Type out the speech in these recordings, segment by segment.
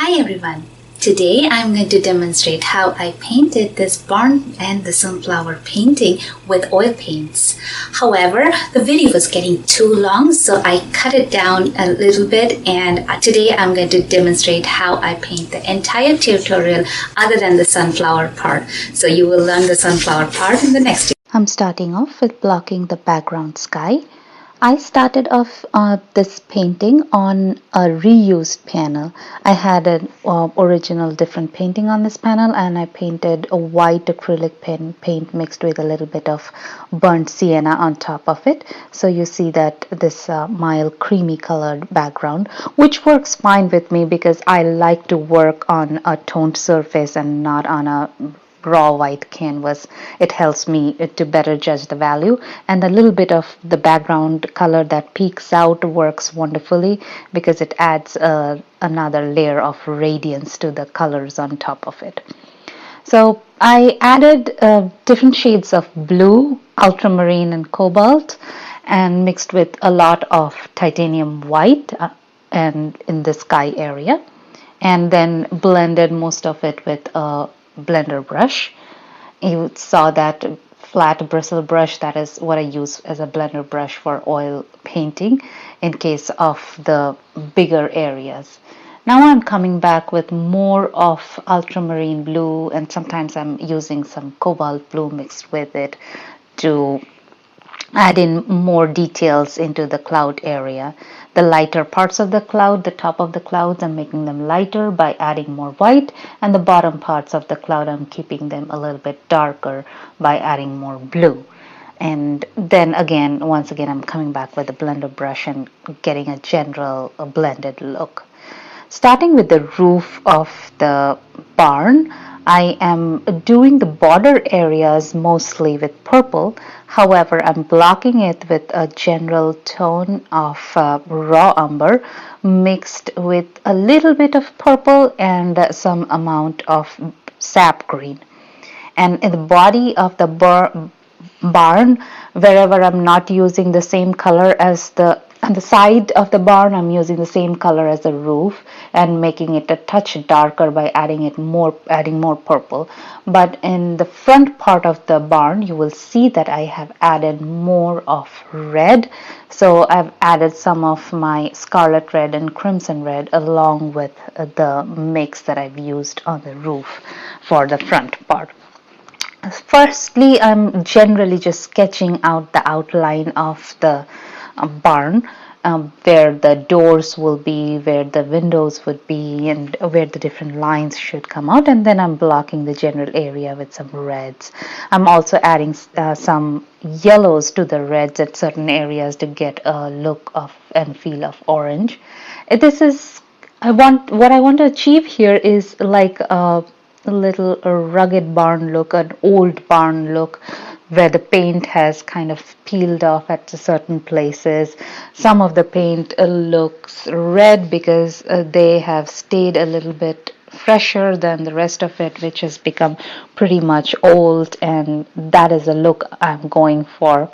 Hi everyone! Today I'm going to demonstrate how I painted this barn and the sunflower painting with oil paints. However, the video was getting too long, so I cut it down a little bit, and today I'm going to demonstrate how I paint the entire tutorial other than the sunflower part. So you will learn the sunflower part in the next. I'm starting off with blocking the background sky. I started off this painting on a reused panel. I had an original different painting on this panel, and I painted a white acrylic paint mixed with a little bit of burnt sienna on top of it. So you see that this mild creamy colored background, which works fine with me because I like to work on a toned surface and not on a raw white canvas. It helps me to better judge the value, and a little bit of the background color that peeks out works wonderfully because it adds another layer of radiance to the colors on top of it. So I added different shades of blue, ultramarine and cobalt, and mixed with a lot of titanium white and in the sky area, and then blended most of it with a blender brush. You saw that flat bristle brush. That is what I use as a blender brush for oil painting in case of the bigger areas. Now I'm coming back with more of ultramarine blue, and sometimes I'm using some cobalt blue mixed with it to add in more details into the cloud area. The lighter parts of the cloud, the top of the clouds, I'm making them lighter by adding more white, and the bottom parts of the cloud, I'm keeping them a little bit darker by adding more blue. And then again, once again, I'm coming back with a blender brush and getting a general blended look. Starting with the roof of the barn, I am doing the border areas mostly with purple. However, I'm blocking it with a general tone of raw umber mixed with a little bit of purple and some amount of sap green. And in the body of the barn, wherever I'm not using the same color as on the side of the barn, I'm using the same color as the roof and making it a touch darker by adding more purple. But in the front part of the barn, you will see that I have added more of red. So I've added some of my scarlet red and crimson red along with the mix that I've used on the roof for the front part. Firstly, I'm generally just sketching out the outline of the barn, where the doors will be, where the windows would be, and where the different lines should come out, and then I'm blocking the general area with some reds. I'm also adding some yellows to the reds at certain areas to get a look of and feel of orange. What I want to achieve here is like a little rugged barn look, an old barn look, where the paint has kind of peeled off at certain places. Some of the paint looks red because they have stayed a little bit fresher than the rest of it, which has become pretty much old, and that is a look I'm going for,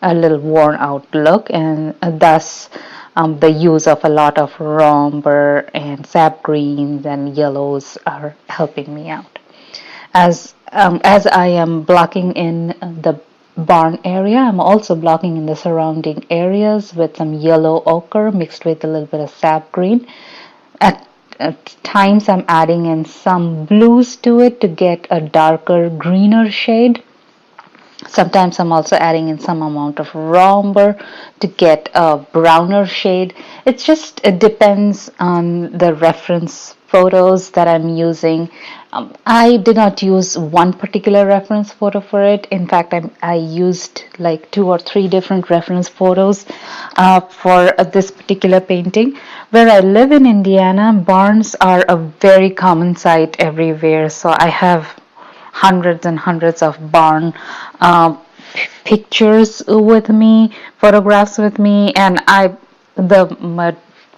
a little worn out look, and thus the use of a lot of raw umber and sap greens and yellows are helping me out. As I am blocking in the barn area, I'm also blocking in the surrounding areas with some yellow ochre mixed with a little bit of sap green. At times I'm adding in some blues to it to get a darker greener shade. Sometimes I'm also adding in some amount of raw umber to get a browner shade. It depends on the reference photos that I'm using. I did not use one particular reference photo for it. In fact, I used like 2 or 3 different reference photos for this particular painting. Where I live in Indiana, barns are a very common sight everywhere. So I have hundreds and hundreds of barn pictures with me, photographs with me, and the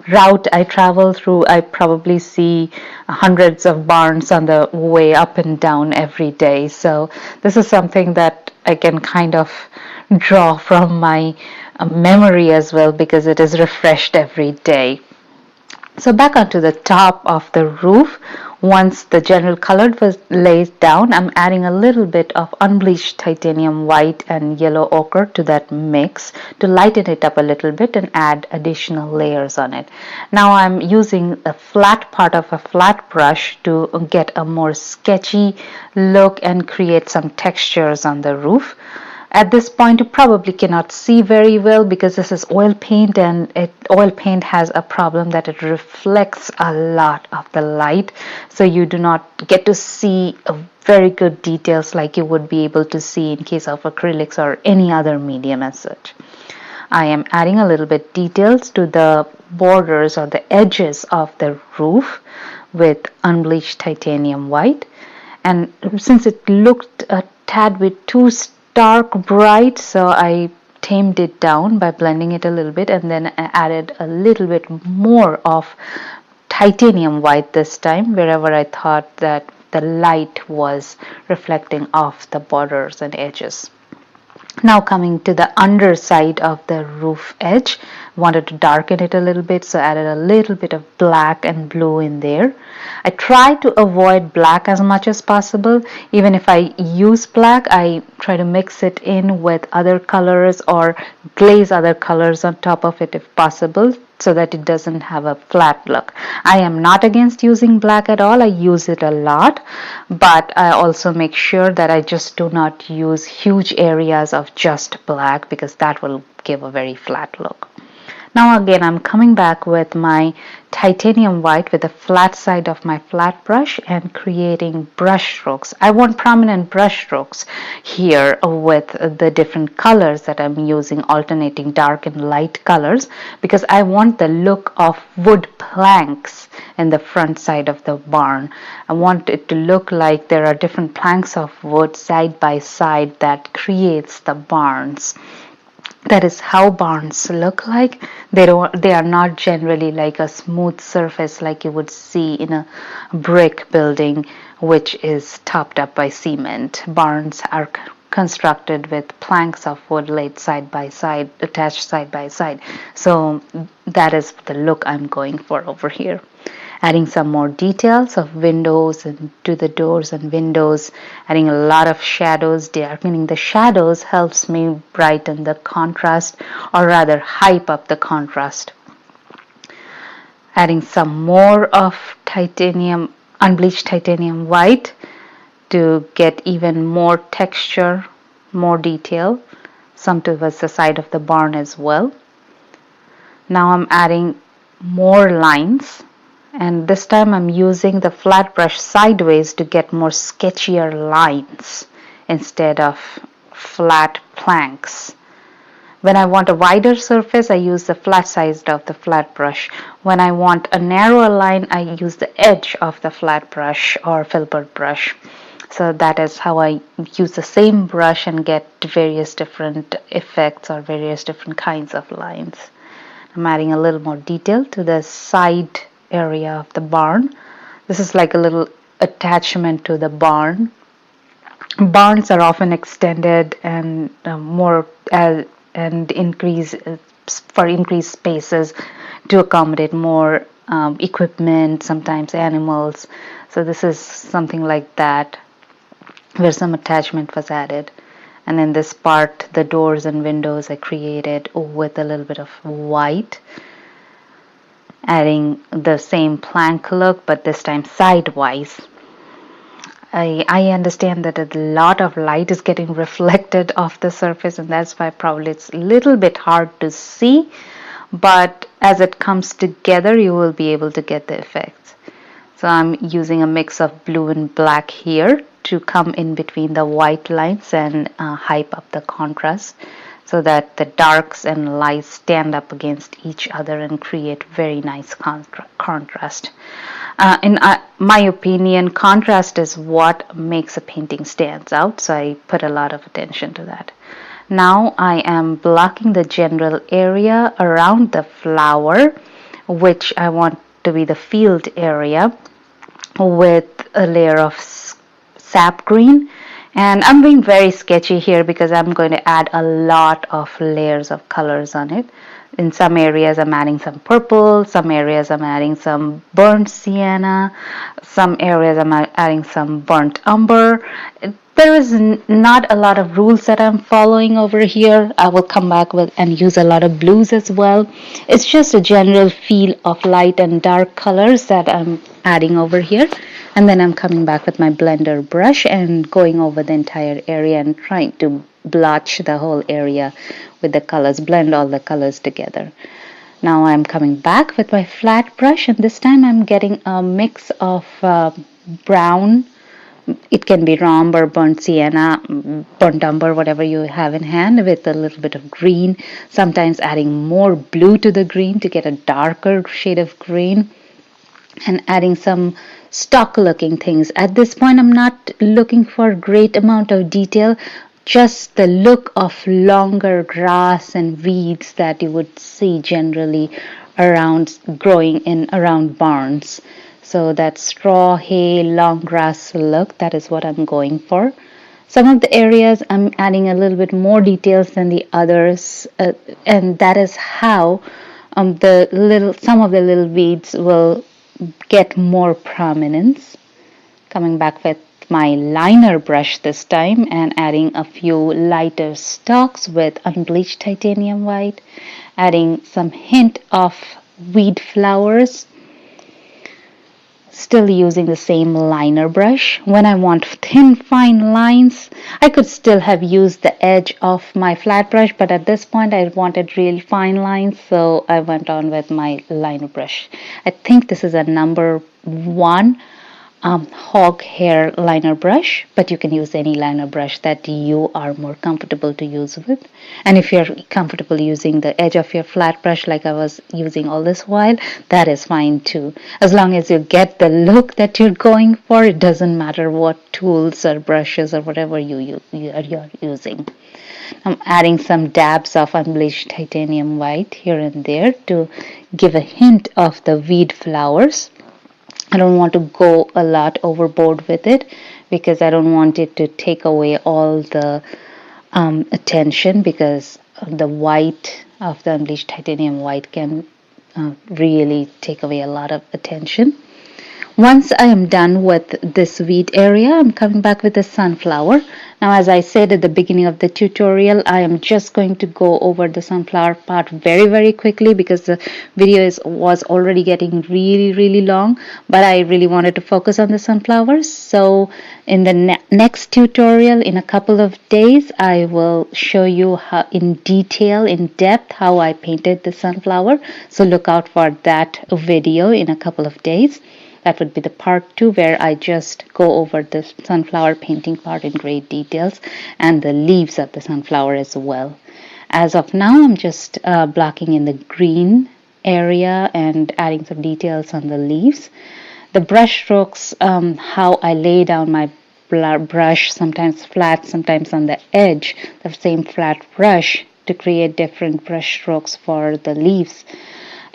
route I travel through, I probably see hundreds of barns on the way up and down every day. So this is something that I can kind of draw from my memory as well, because it is refreshed every day. So back onto the top of the roof, once the general color was laid down, I'm adding a little bit of unbleached titanium white and yellow ochre to that mix to lighten it up a little bit and add additional layers on it. Now I'm using a flat part of a flat brush to get a more sketchy look and create some textures on the roof. At this point, you probably cannot see very well because this is oil paint, and oil paint has a problem that it reflects a lot of the light, so you do not get to see very good details like you would be able to see in case of acrylics or any other medium as such. I am adding a little bit details to the borders or the edges of the roof with unbleached titanium white, and since it looked a tad bit too stark bright, so I tamed it down by blending it a little bit, and then I added a little bit more of titanium white this time wherever I thought that the light was reflecting off the borders and edges. Now coming to the underside of the roof edge, wanted to darken it a little bit, so added a little bit of black and blue in there. I try to avoid black as much as possible. Even if I use black, I try to mix it in with other colors or glaze other colors on top of it if possible, so that it doesn't have a flat look. I am not against using black at all. I use it a lot, but I also make sure that I just do not use huge areas of just black because that will give a very flat look. Now again, I'm coming back with my titanium white with the flat side of my flat brush and creating brush strokes. I want prominent brush strokes here with the different colors that I'm using, alternating dark and light colors, because I want the look of wood planks in the front side of the barn. I want it to look like there are different planks of wood side by side that creates the barns. That is how barns look like. They are not generally like a smooth surface like you would see in a brick building which is topped up by cement. Barns are constructed with planks of wood laid side by side, attached side by side. So that is the look I'm going for over here. Adding some more details of windows and to the doors and windows, adding a lot of shadows. Darkening the shadows helps me brighten the contrast, or rather hype up the contrast. Adding some more of titanium, unbleached titanium white to get even more texture, more detail, some towards the side of the barn as well. Now I'm adding more lines, and this time I'm using the flat brush sideways to get more sketchier lines instead of flat planks. When I want a wider surface, I use the flat side of the flat brush. When I want a narrower line, I use the edge of the flat brush or filbert brush. So that is how I use the same brush and get various different effects or various different kinds of lines. I'm adding a little more detail to the side area of the barn. This is like a little attachment to the barn. Barns are often extended and increased spaces to accommodate more equipment, sometimes animals. So this is something like that where some attachment was added. And in this part, the doors and windows I created with a little bit of white, adding the same plank look but this time sidewise. I understand that a lot of light is getting reflected off the surface, and that's why probably it's a little bit hard to see, but as it comes together you will be able to get the effects. So I'm using a mix of blue and black here to come in between the white lines and hype up the contrast, so that the darks and lights stand up against each other and create very nice contrast. In my opinion, contrast is what makes a painting stands out, so I put a lot of attention to that. Now I am blocking the general area around the flower, which I want to be the field area, with a layer of sap green. And I'm being very sketchy here because I'm going to add a lot of layers of colors on it. In some areas I'm adding some purple, some areas I'm adding some burnt sienna, some areas I'm adding some burnt umber. There is not a lot of rules that I'm following over here. I will come back with and use a lot of blues as well. It's just a general feel of light and dark colors that I'm adding over here. And then I'm coming back with my blender brush and going over the entire area and trying to blotch the whole area with the colors, blend all the colors together. Now I'm coming back with my flat brush, and this time I'm getting a mix of brown. It can be umber, burnt sienna, burnt umber, whatever you have in hand, with a little bit of green, sometimes adding more blue to the green to get a darker shade of green, and adding some stock looking things. At this point I'm not looking for a great amount of detail, just the look of longer grass and weeds that you would see generally around growing in around barns. So that straw, hay, long grass look, that is what I'm going for. Some of the areas I'm adding a little bit more details than the others, and that is how some of the little weeds will get more prominence. Coming back with my liner brush this time and adding a few lighter stalks with unbleached titanium white, adding some hint of weed flowers, still using the same liner brush. When I want thin fine lines, I could still have used the edge of my flat brush, but at this point I wanted really fine lines, so I went on with my liner brush. I think this is a number 1 hog hair liner brush, but you can use any liner brush that you are more comfortable to use with. And if you're comfortable using the edge of your flat brush like I was using all this while, that is fine too. As long as you get the look that you're going for, it doesn't matter what tools or brushes or whatever you're using. I'm adding some dabs of unbleached titanium white here and there to give a hint of the weed flowers. I don't want to go a lot overboard with it because I don't want it to take away all the attention, because the white of the unbleached titanium white can really take away a lot of attention. Once I am done with this weed area, I'm coming back with the sunflower. Now, as I said at the beginning of the tutorial, I am just going to go over the sunflower part very quickly because the video was already getting really long, but I really wanted to focus on the sunflowers. So in the next tutorial in a couple of days, I will show you how in detail, in depth, how I painted the sunflower. So look out for that video in a couple of days. That would be the part 2, where I just go over the sunflower painting part in great details and the leaves of the sunflower as well. As of now, I'm just blocking in the green area and adding some details on the leaves. The brush strokes, how I lay down my brush, sometimes flat, sometimes on the edge, the same flat brush, to create different brush strokes for the leaves,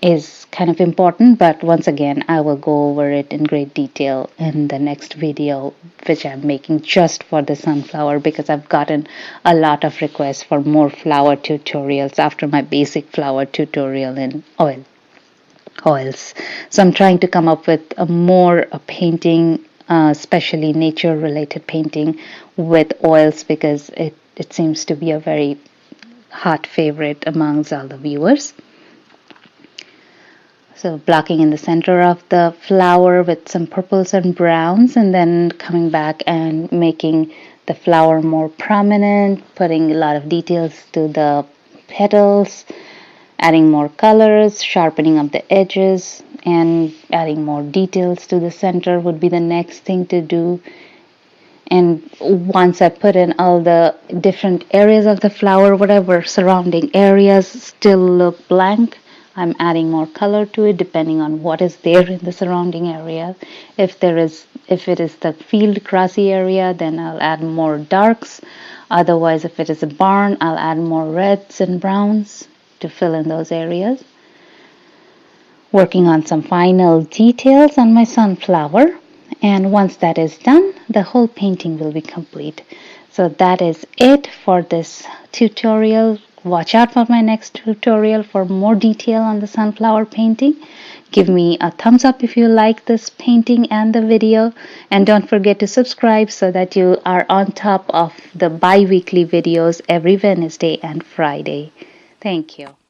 is kind of important, but once again I will go over it in great detail in the next video, which I'm making just for the sunflower, because I've gotten a lot of requests for more flower tutorials after my basic flower tutorial in oils. So I'm trying to come up with a more painting, especially nature related painting with oils, because it seems to be a very hot favorite amongst all the viewers. So blocking in the center of the flower with some purples and browns, and then coming back and making the flower more prominent, putting a lot of details to the petals, adding more colors, sharpening up the edges, and adding more details to the center would be the next thing to do. And once I put in all the different areas of the flower, whatever surrounding areas still look blank, I'm adding more color to it depending on what is there in the surrounding area. If it is the field grassy area, then I'll add more darks. Otherwise, if it is a barn, I'll add more reds and browns to fill in those areas. Working on some final details on my sunflower, and once that is done, the whole painting will be complete. So that is it for this tutorial. Watch out for my next tutorial for more detail on the sunflower painting. Give me a thumbs up if you like this painting and the video, and don't forget to subscribe so that you are on top of the bi-weekly videos every Wednesday and Friday. Thank you.